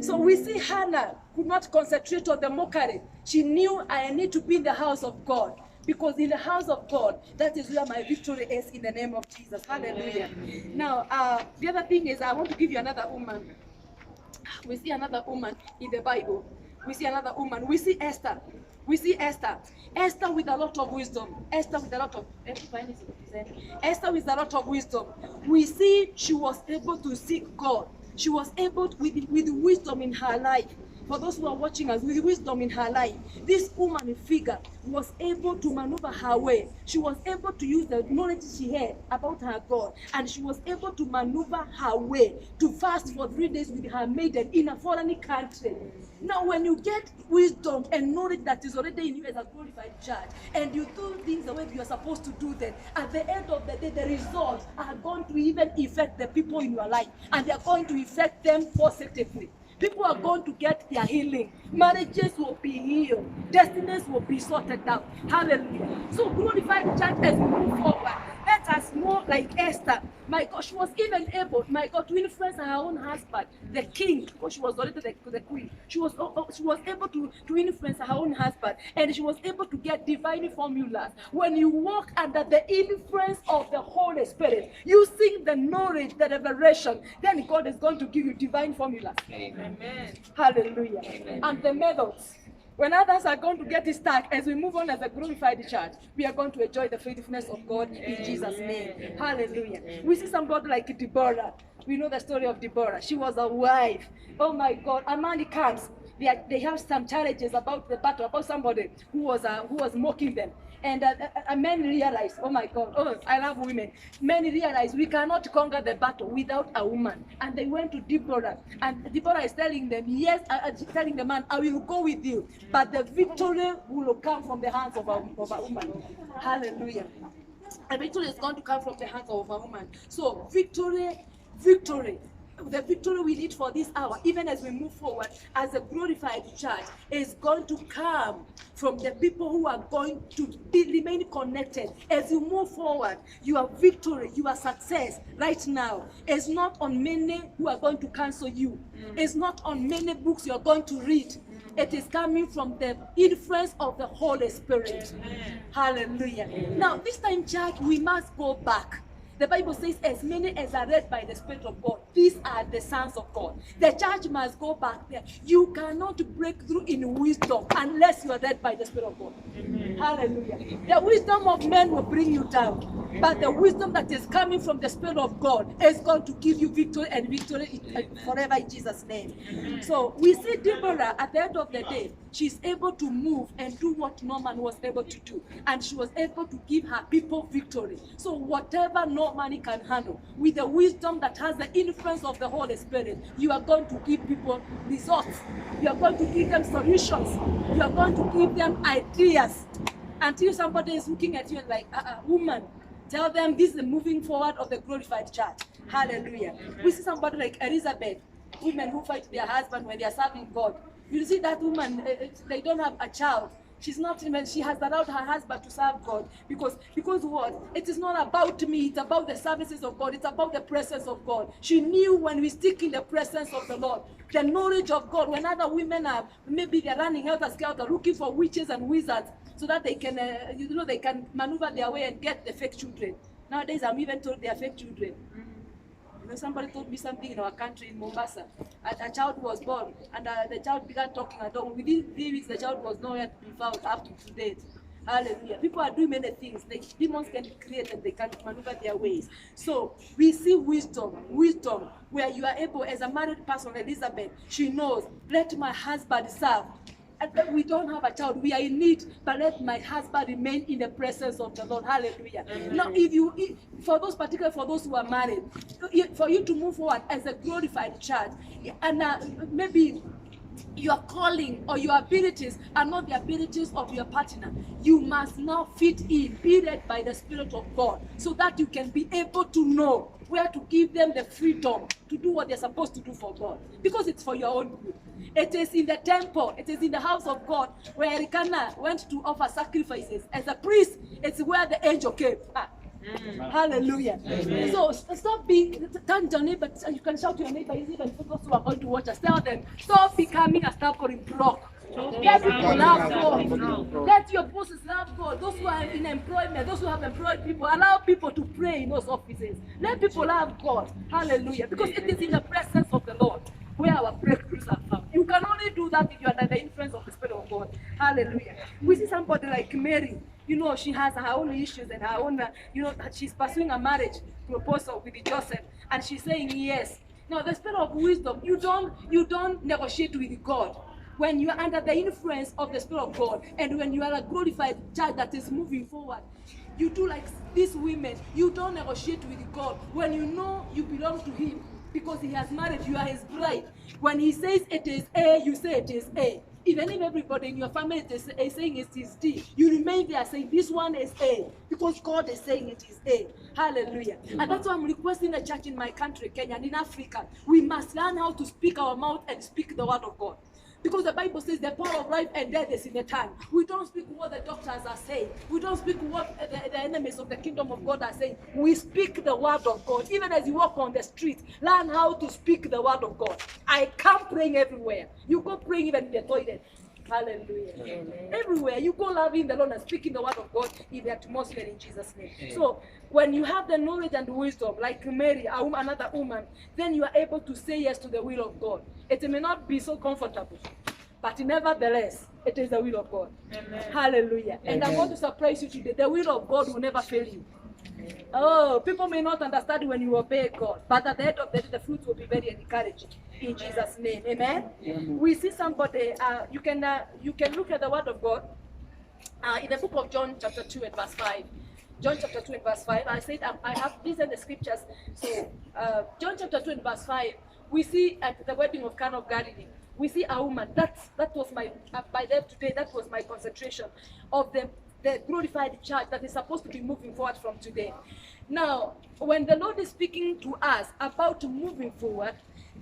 So we see Hannah could not concentrate on the mockery. She knew, I need to be in the house of God. Because in the house of God, that is where my victory is, in the name of Jesus. Hallelujah. Now, the other thing is, I want to give you another woman. We see another woman in the Bible. We see another woman. We see Esther. We see Esther. Esther with a lot of wisdom. Esther with a lot of wisdom. We see she was able to seek God. She was able to, with wisdom in her life. For those who are watching us, with wisdom in her life, this woman figure was able to maneuver her way. She was able to use the knowledge she had about her God, and she was able to maneuver her way to fast for 3 days with her maiden in a foreign country. Now, when you get wisdom and knowledge that is already in you as a glorified church, and you do things the way you are supposed to do them, at the end of the day, the results are going to even affect the people in your life, and they are going to affect them positively. People are going to get their healing. Marriages will be healed. Destinies will be sorted out. Hallelujah. So glorify the church as we move forward. Let us more like Esther. My God, she was even able, my God, to influence her own husband, the king, because she was already the queen. She was able to influence her own husband, and she was able to get divine formulas. When you walk under the influence of the Holy Spirit, using the knowledge, the revelation, then God is going to give you divine formulas. Amen. Hallelujah. Amen. And the methods. When others are going to get stuck, as we move on as a glorified church, we are going to enjoy the faithfulness of God in Jesus' name. Hallelujah. We see somebody like Deborah. We know the story of Deborah. She was a wife. Oh my God. A man comes. They have some challenges about the battle, about somebody who was mocking them. And men realized, oh my God, oh, I love women. Men realized we cannot conquer the battle without a woman. And they went to Deborah. And Deborah is telling them, yes, telling the man, I will go with you. But the victory will come from the hands of a woman. Hallelujah. The victory is going to come from the hands of a woman. So victory. The victory we need for this hour, even as we move forward as a glorified church, is going to come from the people who are going to remain connected. As you move forward, your victory, your success right now is not on many who are going to cancel you. It's not on many books you're going to read. It is coming from the influence of the Holy Spirit. Amen. Hallelujah. Now, this time, church, we must go back. The Bible says, as many as are led by the Spirit of God, these are the sons of God. The church must go back there. You cannot break through in wisdom unless you are led by the Spirit of God. Amen. Hallelujah. The wisdom of men will bring you down, but the wisdom that is coming from the Spirit of God is going to give you victory and victory forever in Jesus' name. Amen. So we see Deborah at the end of the day, she's able to move and do what no man was able to do. And she was able to give her people victory. So whatever no man can handle, with the wisdom that has the influence of the Holy Spirit, you are going to give people results. You are going to give them solutions. You are going to give them ideas. Until somebody is looking at you and like, woman, tell them this is the moving forward of the glorified church. Hallelujah. We see somebody like Elizabeth, women who fight their husband when they are serving God. You see that woman, they don't have a child. She's not even, she has allowed her husband to serve God. Because what? It is not about me, it's about the services of God. It's about the presence of God. She knew when we stick in the presence of the Lord, the knowledge of God, when other women are, maybe they're running out of skelter, looking for witches and wizards, so that they can, they can maneuver their way and get the fake children. Nowadays, I'm even told they are fake children. Somebody told me something in our country, in Mombasa. A child was born, and the child began talking. And within 3 weeks, the child was nowhere to be found up to date. Hallelujah. People are doing many things. The demons can create and they can maneuver their ways. So we see wisdom, where you are able, as a married person, Elizabeth, she knows, let my husband serve. And we don't have a child, we are in need, but let my husband remain in the presence of the Lord. Hallelujah. Amen. Now, for those who are married, for you to move forward as a glorified church, and maybe your calling or your abilities are not the abilities of your partner, you must now fit in, be led by the Spirit of God, so that you can be able to know where to give them the freedom to do what they're supposed to do for God, because it's for your own good. It is in the temple, it is in the house of God, where Elkanah went to offer sacrifices as a priest. It's where the angel came. Hallelujah. So stop being, turn to your neighbor, you can shout to your neighbor, even those who are going to watch us, tell them, stop becoming a stubborn block. Let people love God. Let your bosses love God. Those who are in employment, those who have employed people, allow people to pray in those offices. Let people love God. Hallelujah. Because it is in the presence of the Lord where our breakthroughs are found. You can only do that if you are under the influence of the Spirit of God. Hallelujah. We see somebody like Mary. You know, she has her own issues and her own, she's pursuing a marriage proposal with Joseph. And she's saying yes. Now, the spirit of wisdom, you don't negotiate with God. When you are under the influence of the Spirit of God, and when you are a glorified child that is moving forward, you do like these women. You don't negotiate with God. When you know you belong to Him, because He has married, you are His bride. When He says it is A, you say it is A. Even if everybody in your family is saying it is D, you remain there saying this one is A, because God is saying it is A. Hallelujah. And that's why I'm requesting the church in my country, Kenya, and in Africa, we must learn how to speak our mouth and speak the word of God. Because the Bible says the power of life and death is in the tongue. We don't speak what the doctors are saying. We don't speak what the enemies of the kingdom of God are saying. We speak the word of God. Even as you walk on the street, learn how to speak the word of God. I come praying everywhere. You go praying even in the toilet. Hallelujah. Amen. Everywhere you go loving the Lord and speaking the word of God in the atmosphere in Jesus' name. Amen. So when you have the knowledge and wisdom, like Mary, another woman, then you are able to say yes to the will of God. It may not be so comfortable, but nevertheless, it is the will of God. Amen. Hallelujah. Amen. And I want to surprise you today. The will of God will never fail you. Oh, people may not understand when you obey God, but at the end of the day, the fruit will be very encouraging. In Jesus' name, amen. We see somebody. You can look at the word of God in the book of John, chapter 2 and verse 5. John chapter 2 and verse 5. I said I have these are the scriptures. So John chapter 2 and verse 5. We see at the wedding of Cana of Galilee. We see a woman. That was my by then today. That was my concentration of the glorified church that is supposed to be moving forward from today. Now, when the Lord is speaking to us about moving forward,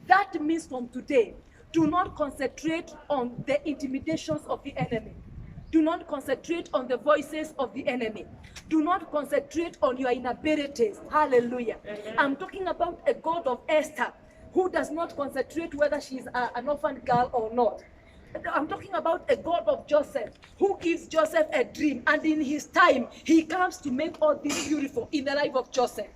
that means from today, do not concentrate on the intimidations of the enemy. Do not concentrate on the voices of the enemy. Do not concentrate on your inabilities. Hallelujah. Amen. I'm talking about a God of Esther who does not concentrate whether she's an orphan girl or not. I'm talking about a God of Joseph who gives Joseph a dream, and in his time he comes to make all this beautiful in the life of Joseph.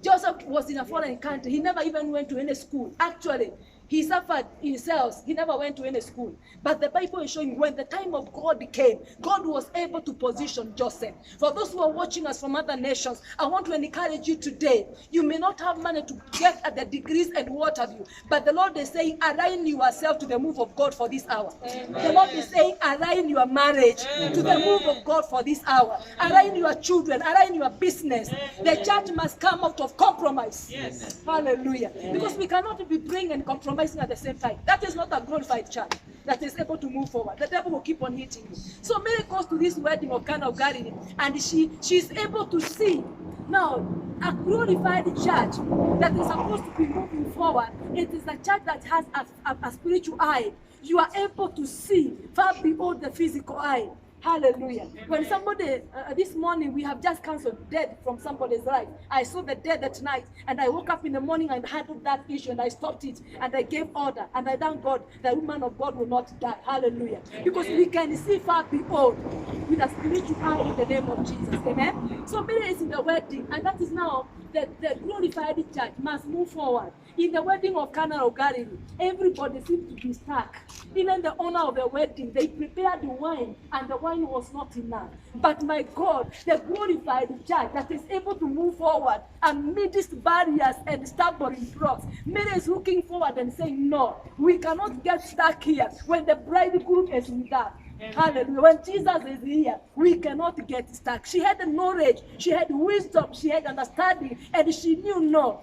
Joseph was in a foreign country. He never even went to any school. Actually, he suffered in cells. He never went to any school. But the Bible is showing when the time of God came, God was able to position Joseph. For those who are watching us from other nations, I want to encourage you today. You may not have money to get at the degrees and what have you, but the Lord is saying, align yourself to the move of God for this hour. Amen. The Lord is saying, align your marriage to the move of God for this hour. Align your children, align your business. The church must come out of compromise. Yes. Hallelujah. Because we cannot be praying and compromising at the same time. That is not a glorified church that is able to move forward. The devil will keep on hitting you. So Mary goes to this wedding of Cana of Galilee, and she's able to see now a glorified church that is supposed to be moving forward. It is a church that has a spiritual eye. You are able to see far beyond the physical eye. Hallelujah. Amen. When somebody, this morning we have just cancelled death from somebody's life. I saw the death that night, and I woke up in the morning and handled that issue, and I stopped it, and I gave order, and I thank God the woman of God will not die. Hallelujah. Amen. Because we can see far beyond with a spiritual eye in the name of Jesus. Amen. So Mary is in the wedding, and that is now the glorified church must move forward. In the wedding of Cana of Galilee, everybody seemed to be stuck. Even the owner of the wedding, they prepared the wine, and the wine was not enough. But my God, the glorified church that is able to move forward amidst barriers and stubborn blocks. Mary is looking forward and saying, no, we cannot get stuck here when the bridegroom is with us. Hallelujah. When Jesus is here, we cannot get stuck. She had the knowledge, she had wisdom, she had understanding, and she knew, no,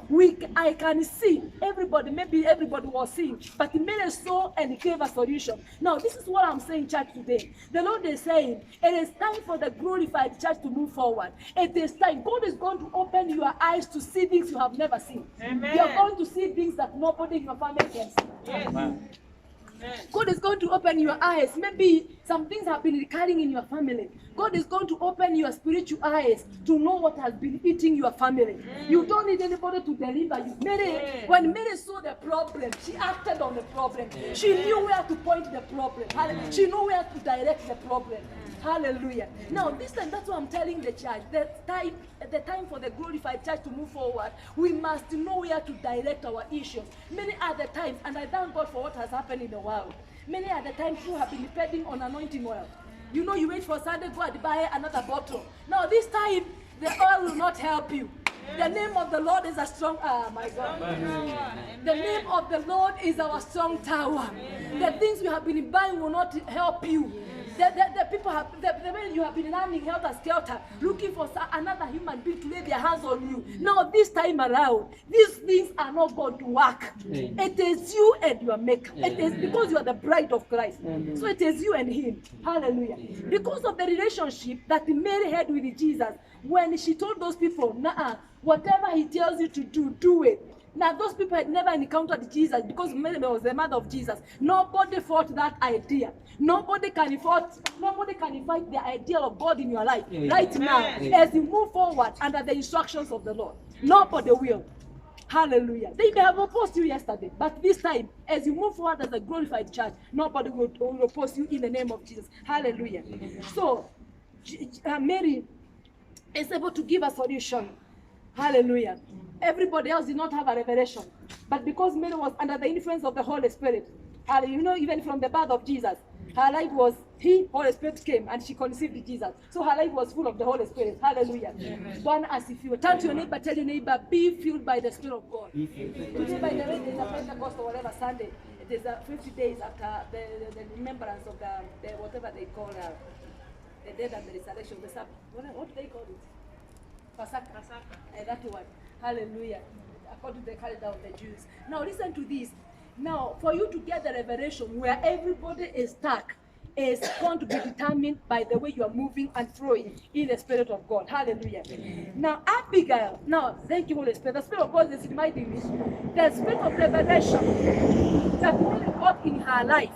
I can see. Maybe everybody was seeing, but Mary saw and gave a solution. Now, this is what I'm saying, church, today. The Lord is saying, it is time for the glorified church to move forward. It is time. God is going to open your eyes to see things you have never seen. Amen. You're going to see things that nobody in your family can see. Yes. Amen. God is going to open your eyes. Maybe Some things have been recurring in your family. God is going to open your spiritual eyes to know what has been eating your family. You don't need anybody to deliver you. Mary, when Mary saw the problem, she acted on the problem. She knew where to point the problem. She knew where to direct the problem. Hallelujah. Now, this time, that's what I'm telling the church. The time for the glorified church to move forward, we must know where to direct our issues. Many other times, and I thank God for what has happened in the world. Many other times, people have been depending on anointing oil. You know, you wait for Sunday, go and buy another bottle. Now, this time, the oil will not help you. The name of the Lord is a strong, my God. The name of the Lord is our strong tower. The things we have been buying will not help you. The people have, the way you have been running helter-skelter, looking for another human being to lay their hands on you. Now, this time around, these things are not going to work. It is you and your maker. It is because you are the bride of Christ. So it is you and him. Hallelujah. Because of the relationship that Mary had with Jesus, when she told those people, nah, whatever he tells you to do, do it. Now, those people had never encountered Jesus because Mary was the mother of Jesus. Nobody fought that idea. Nobody can fight the idea of God in your life right now as you move forward under the instructions of the Lord. Nobody will. Hallelujah. They may have opposed you yesterday, but this time, as you move forward as a glorified church, nobody will oppose you in the name of Jesus. Hallelujah. So, Mary is able to give a solution. Hallelujah. Everybody else did not have a revelation. But because Mary was under the influence of the Holy Spirit, you know, even from the birth of Jesus, her life was, Holy Spirit came and she conceived Jesus. So her life was full of the Holy Spirit. Hallelujah. One, as if you turn to your neighbor, tell your neighbor, be filled by the Spirit of God. Today, by the way, there's a Pentecost or whatever Sunday. It is 50 days after the remembrance of the whatever they call the death and the resurrection. What do they call it? Pasaka. That one. Hallelujah. According to the calendar of the Jews. Now listen to this. Now, for you to get the revelation where everybody is stuck is going to be determined by the way you are moving and flowing in the Spirit of God. Hallelujah. Now, Abigail, now, thank you, Holy Spirit. The Spirit of God is reminding me. The Spirit of revelation that really got in her life,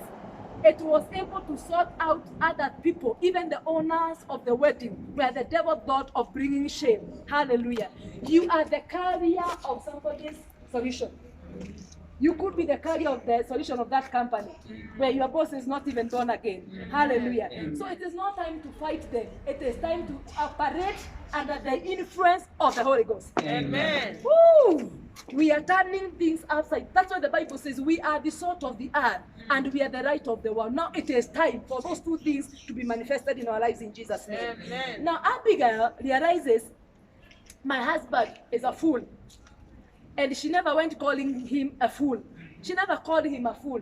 it was able to sort out other people, even the owners of the wedding, where the devil thought of bringing shame. Hallelujah. You are the carrier of somebody's solution. You could be the carrier of the solution of that company, where your boss is not even born again. Hallelujah. So it is not time to fight them. It is time to operate under the influence of the Holy Ghost. Amen. Woo! We are turning things upside. That's why the Bible says we are the salt of the earth and we are the light of the world. Now it is time for those two things to be manifested in our lives in Jesus' name. Amen. Now Abigail realizes my husband is a fool. And she never went calling him a fool. She never called him a fool.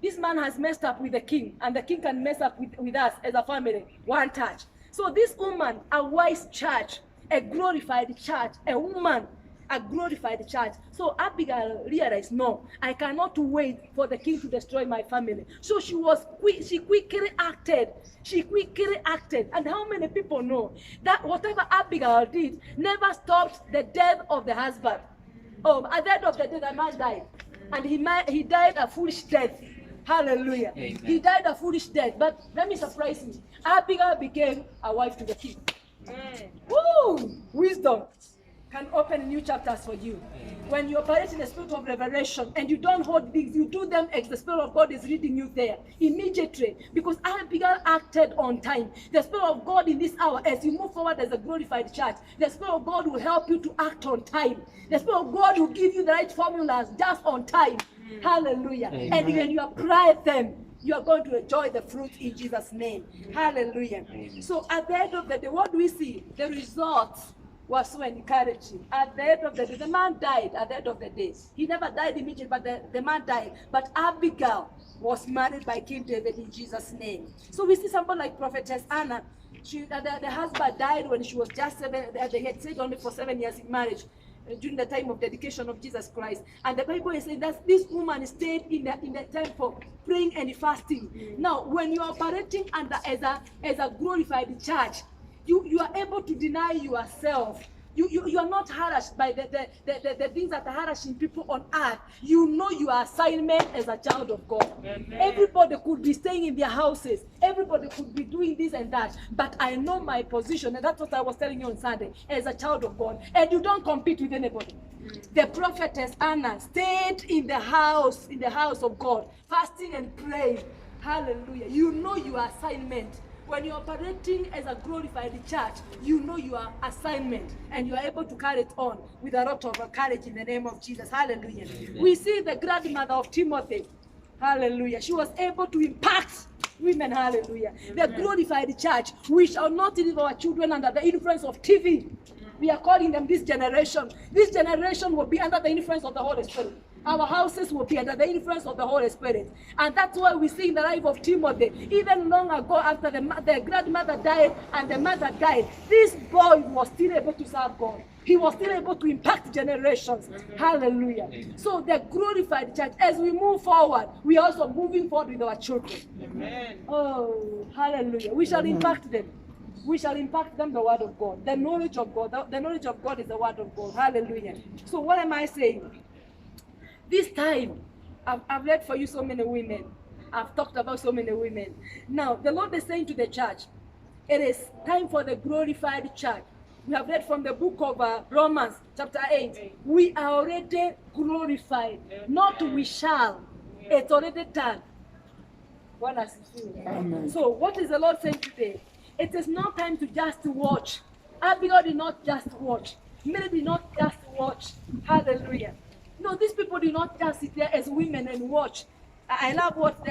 This man has messed up with the king, and the king can mess up with us as a family. One touch. So this woman, a wise church, a glorified church, a woman, a glorified church. So Abigail realized, no, I cannot wait for the king to destroy my family. So she quickly acted. She quickly acted. And how many people know that whatever Abigail did never stopped the death of the husband? Oh, at the end of the day, the man died. And he died a foolish death. Hallelujah. Amen. He died a foolish death. But let me surprise you. Abigail became a wife to the king. Woo! Wisdom can open new chapters for you. When you operate in the spirit of revelation and you don't hold things, you do them as the Spirit of God is leading you there immediately. Because Abigail acted on time. The Spirit of God in this hour, as you move forward as a glorified church, the Spirit of God will help you to act on time. The Spirit of God will give you the right formulas just on time. Hallelujah. Amen. And when you apply them, you are going to enjoy the fruit in Jesus' name. Hallelujah. Amen. So at the end of the day, what do we see? The results was so encouraging. At the end of the day, the man died at the end of the day. He never died immediately, but the man died. But Abigail was married by King David in Jesus' name. So we see somebody like Prophetess Anna. The husband died when she was just 7. They had stayed only for 7 years in marriage during the time of dedication of Jesus Christ. And the Bible is saying that this woman stayed in the temple praying and fasting. Now, when you're operating under as a glorified church, you are able to deny yourself You are not harassed by the things that are harassing people on earth. You know your assignment as a child of God. Amen. Everybody could be staying in their houses. Everybody could be doing this and that. But I know my position, and that's what I was telling you on Sunday, as a child of God. And you don't compete with anybody. The prophetess Anna stayed in the house of God, fasting and praying. Hallelujah. You know your assignment. When you're operating as a glorified church, you know your assignment and you are able to carry it on with a lot of courage in the name of Jesus. Hallelujah. Amen. We see the grandmother of Timothy. Hallelujah. She was able to impact women. Hallelujah. The glorified church. We shall not leave our children under the influence of TV. We are calling them this generation. This generation will be under the influence of the Holy Spirit. Our houses will be under the influence of the Holy Spirit. And that's why we see in the life of Timothy, even long ago after the grandmother died and the mother died, this boy was still able to serve God. He was still able to impact generations. Hallelujah. So the glorified church, as we move forward, we are also moving forward with our children. Amen. Oh, hallelujah. We shall impact them. We shall impact them the word of God. The knowledge of God. The knowledge of God is the word of God. Hallelujah. So what am I saying? This time, I've read for you so many women. I've talked about so many women. Now, the Lord is saying to the church, it is time for the glorified church. We have read from the book of Romans, chapter 8. We are already glorified. Not we shall. It's already done. Amen. So, what is the Lord saying today? It is not time to just watch. Abigail did not just watch. Mary did not just watch. Hallelujah. No, these people did not just sit there as women and watch. I love what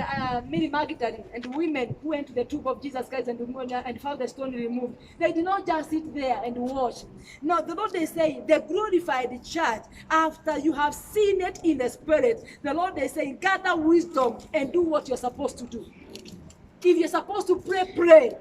Mary Magdalene and the women who went to the tomb of Jesus Christ and found the stone removed. They did not just sit there and watch. No, the Lord is saying, the glorified church, after you have seen it in the spirit, the Lord is saying, gather wisdom and do what you're supposed to do. If you're supposed to pray, pray.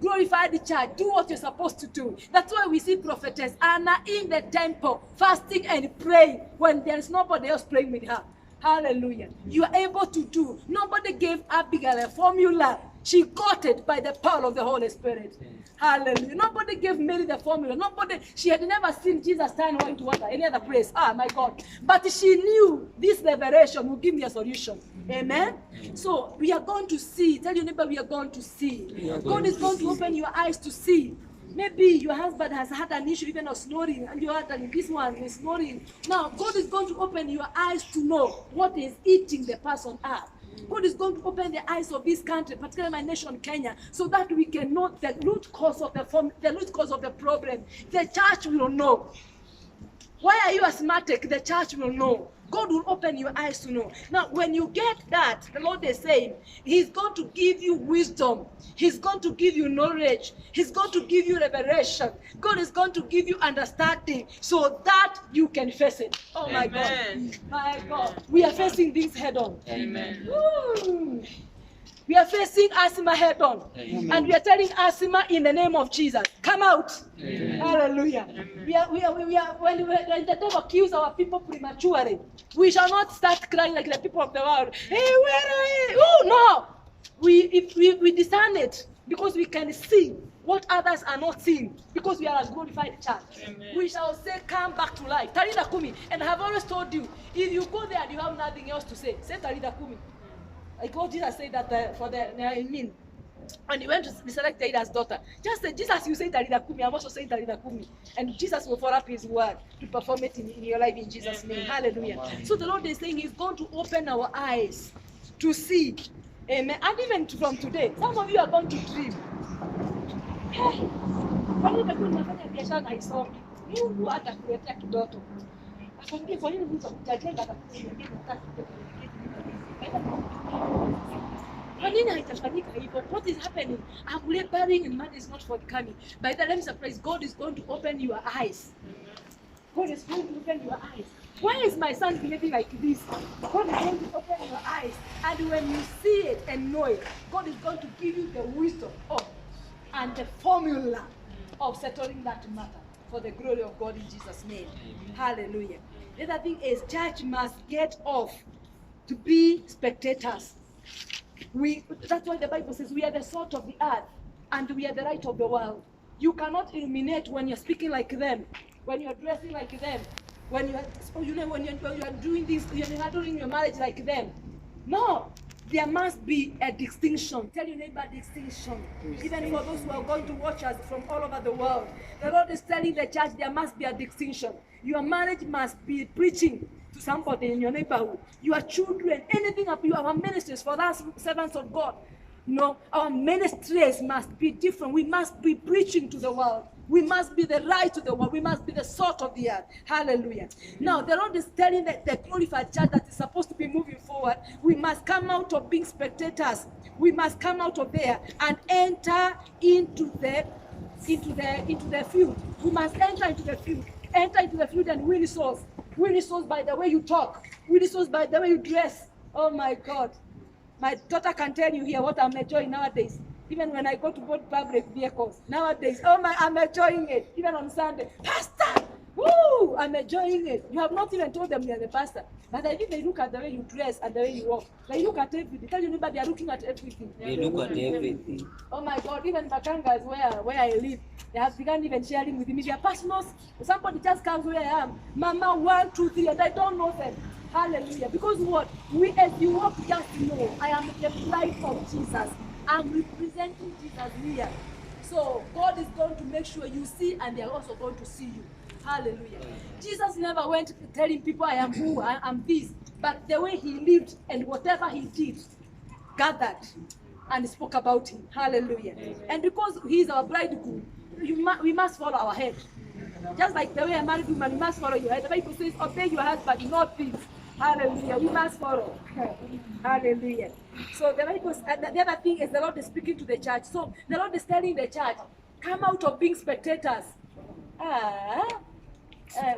Glorify the church. Do what you're supposed to do. That's why we see prophetess Anna in the temple, fasting and praying when there's nobody else praying with her. Hallelujah. You are able to do. Nobody gave Abigail a formula. She got it by the power of the Holy Spirit. Hallelujah. Nobody gave Mary the formula. Nobody, she had never seen Jesus turn water into water any other place. Ah, my God. But she knew this revelation will give me a solution. Amen. So we are going to see. Tell your neighbor we are going to see. God is going to open your eyes to see. Maybe your husband has had an issue even of snoring, and you heard that this one is snoring. Now, God is going to open your eyes to know what is eating the person up. God is going to open the eyes of this country, particularly my nation, Kenya, so that we can know the root cause of the problem. The church will know. Why are you asthmatic? The church will know. God will open your eyes to know. Now, when you get that, the Lord is saying, He's going to give you wisdom. He's going to give you knowledge. He's going to give you revelation. God is going to give you understanding so that you can face it. Oh, my Amen. God. My God. We are facing this head on. Amen. Woo. We are facing asthma head on. Amen. And we are telling asthma in the name of Jesus, come out. Amen. Hallelujah. When the devil kills our people prematurely, we shall not start crying like the people of the world. Hey, where are you? Oh, no. We discern it because we can see what others are not seeing because we are a glorified church. Amen. We shall say, come back to life. Tarida Kumi. And I have always told you, if you go there and you have nothing else to say Tarida Kumi. Like what Jesus said that when he went to select Daida's daughter, just say, Jesus, you say Darida Kumi, I'm also saying Darida Kumi. And Jesus will follow up his word to perform it in your life in Jesus' name. Hallelujah. So the Lord is saying He's going to open our eyes to see. Amen. And even from today, some of you are going to dream. Hey, kwa nini nitakuwa ninafanya biashara na haisomi? Mungu atakuletea kidoto. Akwambie kwa nini Mungu atakujajenga atakuletea what is happening? I'm laboring and money is not forthcoming. By the time surprise, God is going to open your eyes. God is going to open your eyes. Why is my son behaving like this? God is going to open your eyes. And when you see it and know it, God is going to give you the wisdom and the formula of settling that matter for the glory of God in Jesus' name. Hallelujah. The other thing is church must get off to be spectators. That's why the Bible says we are the salt of the earth and we are the light of the world. You cannot illuminate when you're speaking like them. when you're dressing like them, when you are, when you are doing this, you're handling your marriage like them. No, there must be a distinction. Tell your neighbor distinction. Even for those who are going to watch us from all over the world, the Lord is telling the church there must be a distinction. Your marriage must be preaching to somebody in your neighborhood. Your children, anything of you, our ministries for us servants of God. No, our ministries must be different. We must be preaching to the world. We must be the light to the world. We must be the salt of the earth. Hallelujah. Now, the Lord is telling the glorified church that is supposed to be moving forward. We must come out of being spectators. We must come out of there and enter into the field. We must enter into the field. Enter into the field and win souls. Win souls by the way you talk. Win souls by the way you dress. Oh my God. My daughter can tell you here what I'm enjoying nowadays. Even when I go to board public vehicles nowadays, I'm enjoying it. Even on Sunday, Pastor, woo, I'm enjoying it. You have not even told them you're the pastor, but I think they look at the way you dress and the way you walk. They look at everything. Tell you neighbor, they are looking at everything. They look at everything. Oh my God, even Makangas where I live, they have begun even sharing with me their personals. Somebody just comes where I am, Mama 1, 2, 3, and I don't know them. Hallelujah. Because what? As you walk, just know, I am the bride of Jesus. I'm representing Jesus here. So God is going to make sure you see, and they are also going to see you. Hallelujah. Jesus never went telling people, I am who, I am this. But the way he lived and whatever he did, gathered and spoke about him. Hallelujah. And because he is our bridegroom, we must follow our head. Just like the way a married woman, you must follow your head. The Bible says, obey your husband, not things. Hallelujah. We must follow. Hallelujah. So the Bible, the other thing is the Lord is speaking to the church. So the Lord is telling the church, come out of being spectators.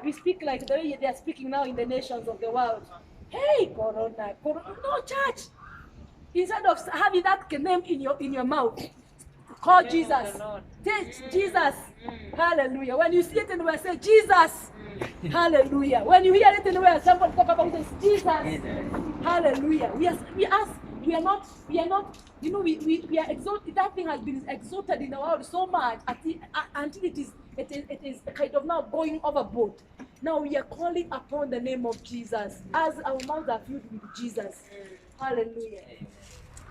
We speak like the way they are speaking now in the nations of the world. Hey, Corona. No, church. Instead of having that name in your mouth, call Jesus. Take Jesus. Hallelujah. When you see it anywhere, say Jesus. Hallelujah. When you hear it anywhere, somebody talk about this, Jesus. Hallelujah. We are not, we are exalted. That thing has been exalted in the world so much until it is kind of now going overboard. Now we are calling upon the name of Jesus as our mouths are filled with Jesus. Hallelujah.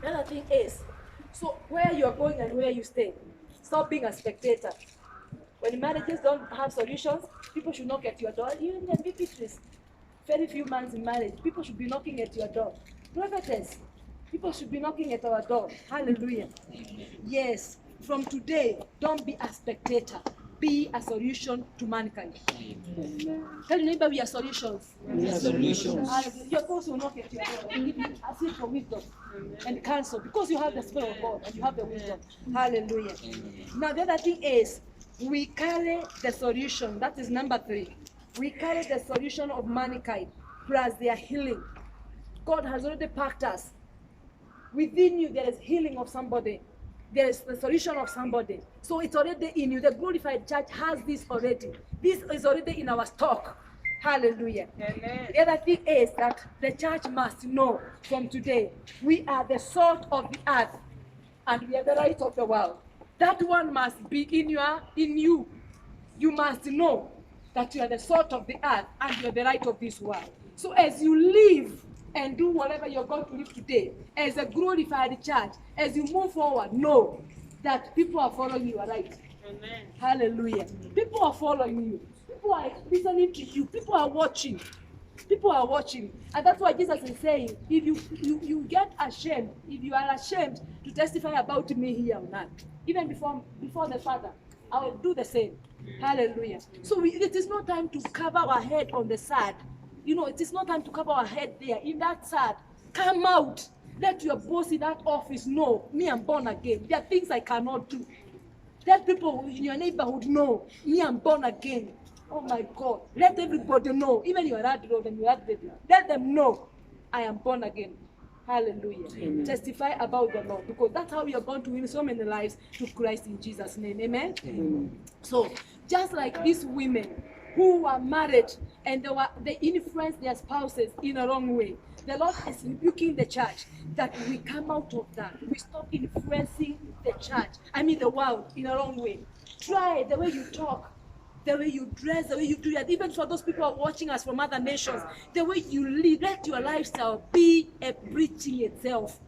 Another thing is, so where you are going and where you stay, stop being a spectator. When marriages don't have solutions, people should knock at your door. Even the VP3s, very few months in marriage, people should be knocking at your door. Prophetess, people should be knocking at our door. Hallelujah. Yes, from today, don't be a spectator. Be a solution to mankind. Tell your neighbor we are solutions. We are solutions. Your boss will knock at your door. Ask him for wisdom and counsel because you have the Spirit of God and you have the wisdom. Hallelujah. Now the other thing is, we carry the solution. That is number 3. We carry the solution of mankind plus their healing. God has already packed us. Within you, there is healing of somebody. There is the solution of somebody. So it's already in you. The glorified church has this already. This is already in our stock. Hallelujah. Amen. The other thing is that the church must know from today, we are the salt of the earth and we are the light of the world. That one must be in you. You must know that you are the salt of the earth and you are the light of this world. So as you live and do whatever you're going to live today, as a glorified church, as you move forward, know that people are following you, right? Amen. Hallelujah. People are following you. People are listening to you. People are watching. People are watching. And that's why Jesus is saying, if you get ashamed, if you are ashamed to testify about me here on earth, even before the Father, I will do the same. Hallelujah. So it is not time to cover our head on the side. It is not time to cover our head there. In that side, come out. Let your boss in that office know, me, I'm born again. There are things I cannot do. Let people in your neighborhood know, me, I'm born again. Oh my God. Let everybody know, even your adult and your adult, let them know, I am born again. Hallelujah. Amen. Testify about the Lord, because that's how we are going to win so many lives to Christ in Jesus' name. Amen? Amen. So, just like these women who were married and they influenced their spouses in a wrong way, the Lord is rebuking the church that we come out of that. We stop influencing the church, the world, in a wrong way. Try the way you talk. the way you dress, the way you do it, even for those people who are watching us from other nations, the way you live, let your lifestyle be a preaching itself.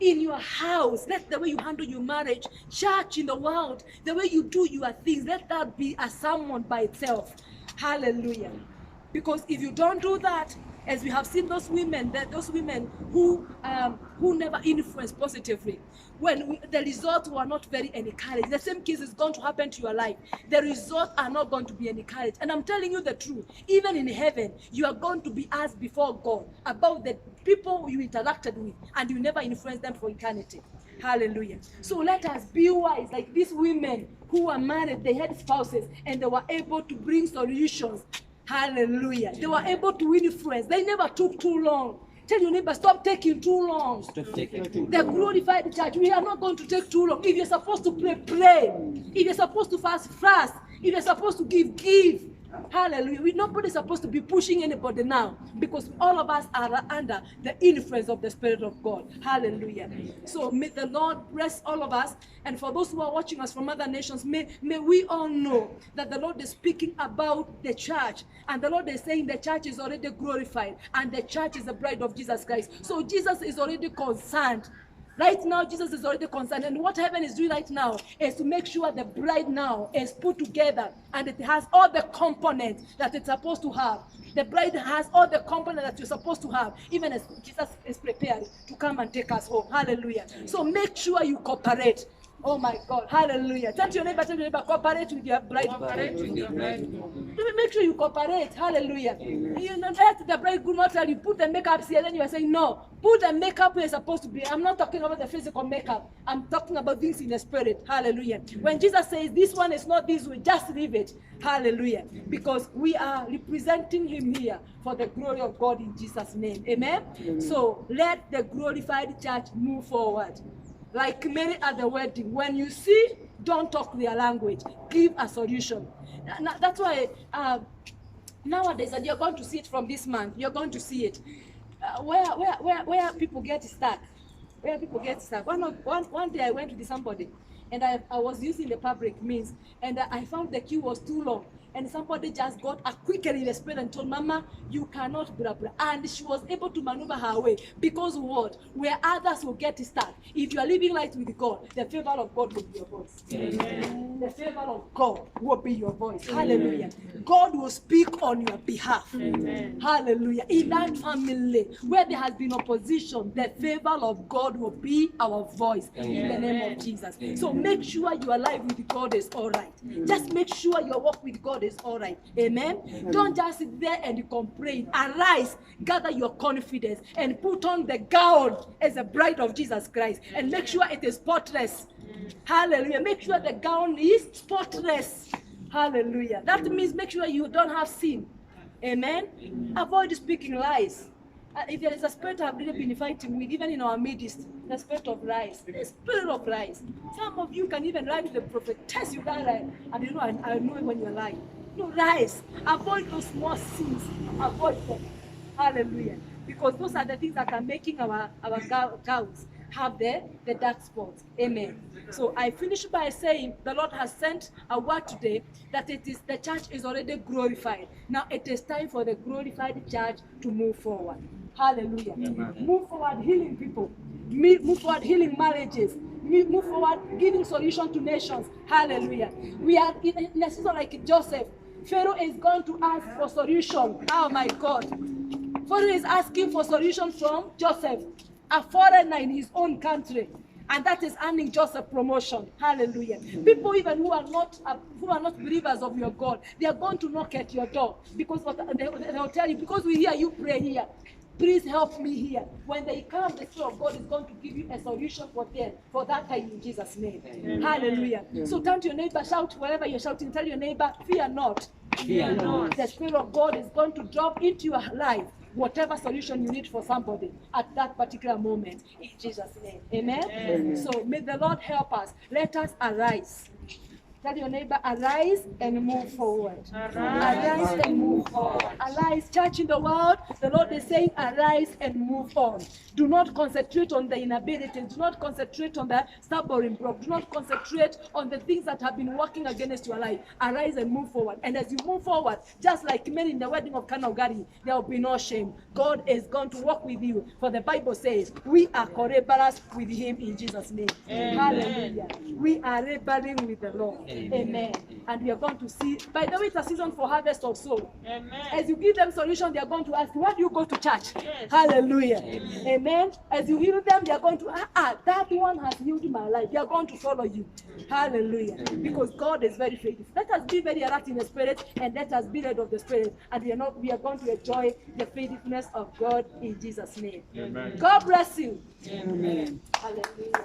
In your house, let the way you handle your marriage, church, in the world, the way you do your things, let that be a sermon by itself. Hallelujah. Because if you don't do that, as we have seen those women who never influence positively, the results were not very encouraged. The same case is going to happen to your life. The results are not going to be encouraged. And I'm telling you the truth, even in heaven, you are going to be asked before God about the people you interacted with, and you never influenced them for eternity. Hallelujah. So let us be wise, like these women who were married, they had spouses, and they were able to bring solutions. Hallelujah. They were able to win friends. They never took too long. Tell your neighbor, stop taking too long. Stop taking too long. The glorified church, we are not going to take too long. If you're supposed to pray, pray. If you're supposed to fast, fast. If you're supposed to give, give. Hallelujah. Nobody's supposed to be pushing anybody now, because all of us are under the influence of the Spirit of God. Hallelujah. So may the Lord bless all of us. And for those who are watching us from other nations, may we all know that the Lord is speaking about the church. And the Lord is saying the church is already glorified, and the church is the bride of Jesus Christ. So Jesus is already concerned. Right now, Jesus is already concerned. And what heaven is doing right now is to make sure the bride now is put together, and it has all the components that it's supposed to have. The bride has all the components that you're supposed to have, even as Jesus is prepared to come and take us home. Hallelujah. So make sure you cooperate. Oh my God. Hallelujah. Tell your neighbor, cooperate with your bride. Cooperate with your bride. Make sure you cooperate. Hallelujah. You know, let the bridegroom not tell you, put the makeup here, then you are saying, no, put the makeup where it's supposed to be. I'm not talking about the physical makeup. I'm talking about things in the spirit. Hallelujah. When Jesus says, this one is not this way, just leave it. Hallelujah. Because we are representing him here for the glory of God in Jesus' name. Amen? So let the glorified church move forward. Like Mary at the wedding, when you see, don't talk their language. Give a solution. That's why nowadays, and you're going to see it from this month, you're going to see it. Where people get stuck. Where people get stuck. One day I went with somebody, and I was using the public means, and I found the queue was too long. And somebody just got a quicker in the spirit and told, Mama, you cannot blah blah. And she was able to maneuver her way. Because what? Where others will get stuck. If you are living right with God, the favor of God will be your voice. Amen. The favor of God will be your voice. Amen. Hallelujah. God will speak on your behalf. Amen. Hallelujah. In that family where there has been opposition, the favor of God will be our voice. Amen. In the name of Jesus. Amen. So make sure your life with God is all right. Amen. Just make sure your walk with God is all right. Amen. Amen. Don't just sit there and complain. Arise, gather your confidence, and put on the gown as a bride of Jesus Christ, and make sure it is spotless. Hallelujah. Make sure the gown is spotless. Hallelujah. That means make sure you don't have sin. Amen. Avoid speaking lies. If there is a spirit I've really been fighting with, even in our midst, the spirit of lies. The spirit of lies. Some of you can even lie to the prophet. Test you that lie. And you know, I know when you're lying. No lies. Avoid those small sins. Avoid them. Hallelujah. Because those are the things that are making our gowns have the dark spots. Amen. So I finish by saying the Lord has sent a word today that the church is already glorified. Now it is time for the glorified church to move forward. Hallelujah. Amen. Move forward healing people. Move forward healing marriages. Move forward giving solution to nations. Hallelujah. We are in a season like Joseph. Pharaoh is going to ask for solution. Oh my God. Pharaoh is asking for solution from Joseph, a foreigner in his own country, and that is earning Joseph promotion. Hallelujah. People even who are not believers of your God, they are going to knock at your door because they'll tell you, because we hear you pray here, please help me here. When they come, the Spirit of God is going to give you a solution for them for that time in Jesus' name. Amen. Hallelujah. Amen. So turn to your neighbor, shout wherever you're shouting, tell your neighbor, fear not. Fear not. The Spirit of God is going to drop into your life whatever solution you need for somebody at that particular moment in Jesus' name. Amen? Amen. So may the Lord help us. Let us arise. Tell your neighbor, arise and move forward. Arise and move forward. Arise, church in the world. The Lord is saying, arise and move on. Do not concentrate on the inability. Do not concentrate on the stubborn block. Do not concentrate on the things that have been working against your life. Arise and move forward. And as you move forward, just like men in the wedding of Cana of Galilee, there will be no shame. God is going to walk with you. For the Bible says, we are co-laborers with him in Jesus' name. Amen. Hallelujah. We are laboring with the Lord. Amen. And we are going to see, by the way, it's a season for harvest of soul. Amen. As you give them solution, they are going to ask, why do you go to church? Yes. Hallelujah. Amen. As you heal them, they are going to, that one has healed my life. They are going to follow you. Hallelujah. Because God is very faithful. Let us be very alert in the spirit, and let us be led of the spirit. And we are going to enjoy the faithfulness of God in Jesus' name. Amen. God bless you. Amen. Hallelujah.